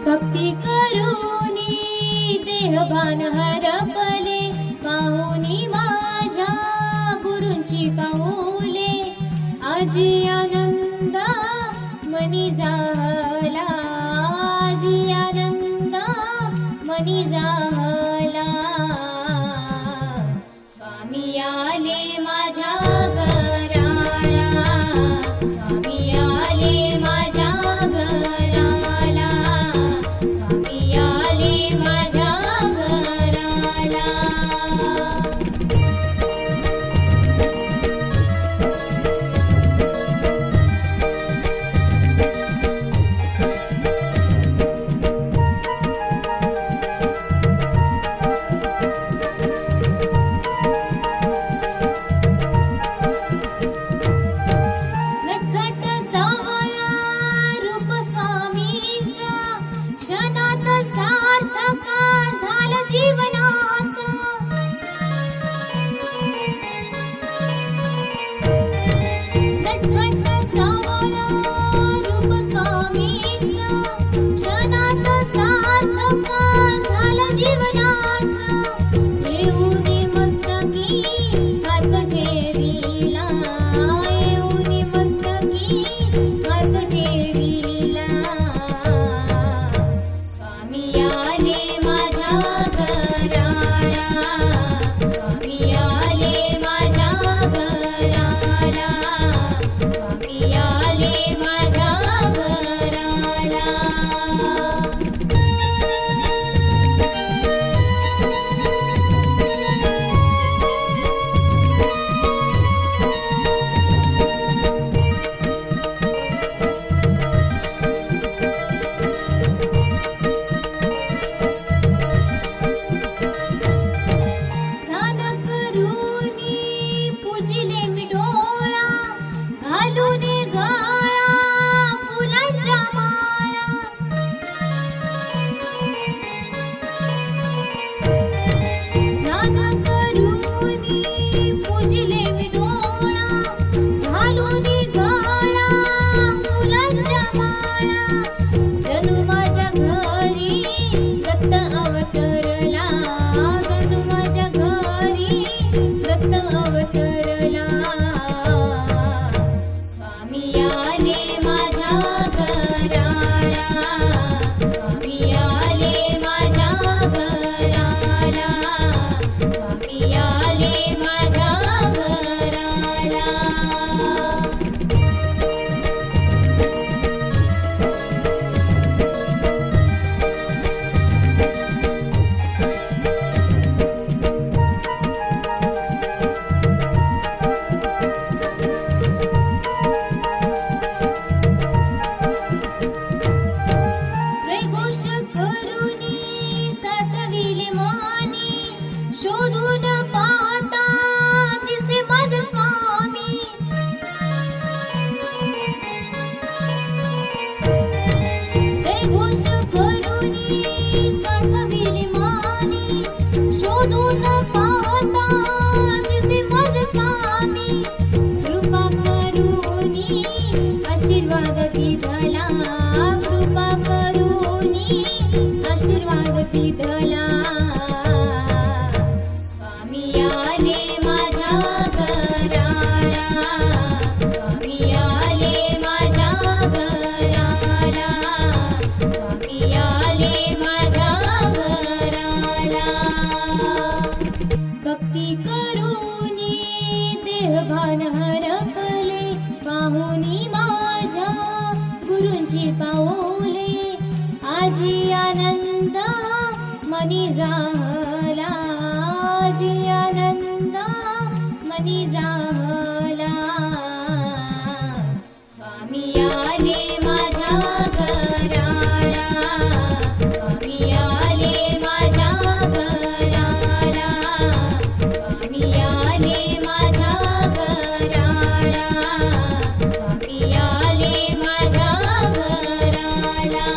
भक्ती करूनी देहभान हरपले, पाहुनी माझ्या गुरूंची पाऊले. आजी आनंद मनी जाहला, आजी आनंद मनी जाहला. स्वामी आले माझ्या घराला, स्वामी आले माझ्या घराला, स्वामी आले माझ्या घराला. नटखट सावळा रूप स्वामींचा, क्षणात सार्थक झालं जीवनाचं. नटखट सावळा रूप स्वामींचा, क्षणात सार्थक झालं जीवनाचं. येऊनी मस्तकी हात ठेविला, येऊनी मस्तकी हात ठेविला. स्वामी आले माझ्या घराला, स्वामी आले माझ्या घराला, स्वामी आले माझ्या घराला. स्नान करूनी पूजिले मी डोळा, घालून गळा फुलांच्या माळा. स्नान करूनी पूजिले मी डोळा, घालून गळा फुलांच्या माळा. जणू माझ्या घरी दत्त अवतरला, जणू माझ्या घरी दत्त अवतरला. स्वामी आले माझ्या घराला, स्वामी आले माझ्या घराला, स्वामी आले माझ्या घराला. जयघोष करूनी साठविले मानी, शोधून पाहता दिसे माझे स्वामी. जयघोष करूनी साठविले मानी, शोधून पाहता दिसे माझे स्वामी. कृपा करूनी आशीर्वाद दिधला, कृपा करूनी आशीर्वाद दिधला. स्वामी आले माझ्या घराला, स्वामी आले माझ्या घराला, स्वामी आले माझ्या घराला. भक्ती करूनी देहभान हरपले, पाहुनी माझ्या गुरूंची पाऊले. आजी आनंद मनी जाहला, आजी आनंद मनी जाहला. स्वामी आले माझ्या घराला, स्वामी आले माझ्या घराला, स्वामी आले माझ्या घराला, स्वामी आले माझ्या घराला.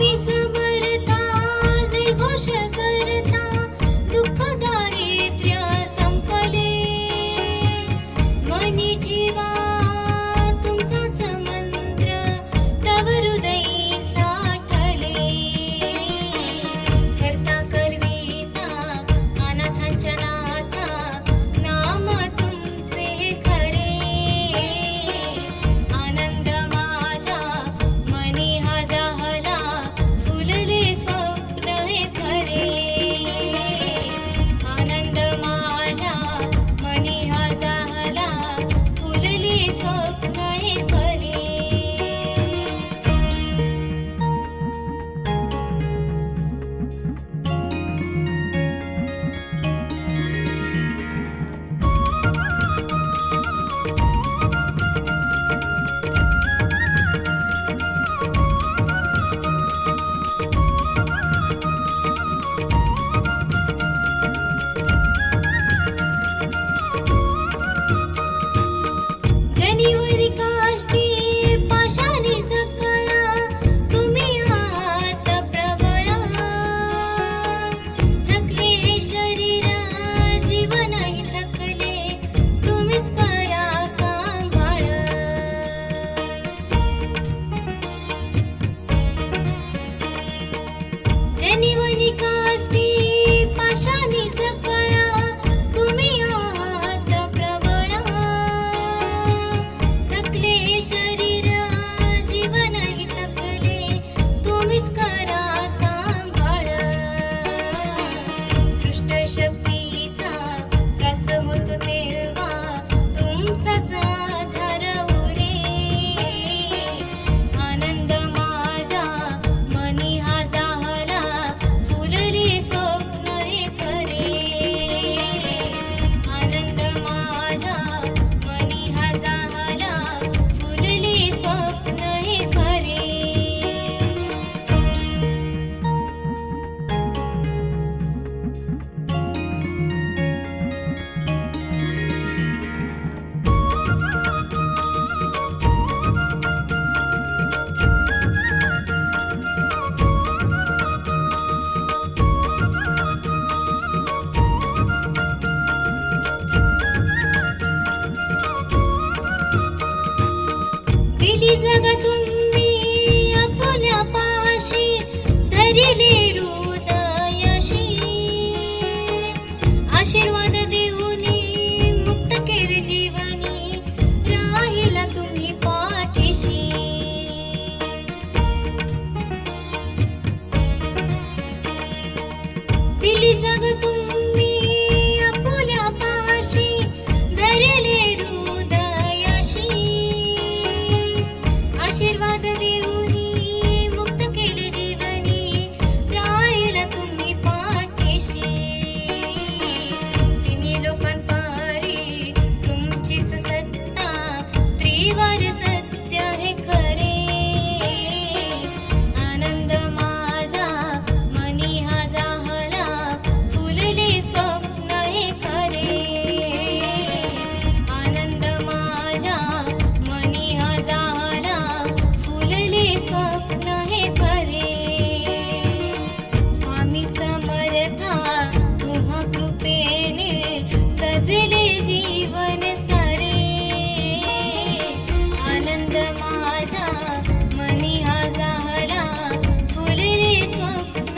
स्वामी समर्था जय घोष करता दुःख दारिद्र्य संपले मनी ठेवा तुमचाच मंत्र तव हृदयी साठले करता करविता अनाथांच्या नाथा नाम तुमचे खरे आनंद माझ्या मनी हा जाहला फुलले स्वप्न हे खरे आनंद माझ्या मनी हा जाहला फुलले स्वप्न हे खरे जनिवरी काष्टी पाशाने सकळा तुम्ही आहात प्रबळा थकले हे शरीर जीवनही थकले तुम्हीच करा सांभाळ जनिवरी काष्टी पाशाने सकळा तुम्ही आहात प्रबळा थकले शरीर जीवनही थकले तुम्हीच करा सांभाळ दृष्ट शक्तीचा त्रास होतो तेव्हा तुमचाच आधार उरे आनंद माझ्या मनी हा जाहला फुलले स्वप्न हे खरे आनंद माझ्या मनी हा जाहला फुलले स्वप्न हे खरे दिली जग तुम्ही आपुल्या पाशी धरिले हृदयशी आशीर्वाद देऊनी मुक्त केले जीवनी राहिला तुम्ही पाठीशी दिली जग तुम्ही आपुल्या पाशी धरिले हृदयशी आशीर्वाद देऊनी मुक्त केले जीवनी राहिला तुम्ही पाठीशी तिन्ही लोकांपारी तुमचीच सत्ता त्रिवार सत्य हे खरे आनंद माझा मनी हा जाहला फुलले स्वप्न हे खरे आनंद माझ्या मनी हा जाहला फुलले स्वप्न हे खरे स्वामी समर्था तुम्हा कृपेने सजले जीवन सारे आनंद माझ्या मनी हा जाहला फुलले स्वप्न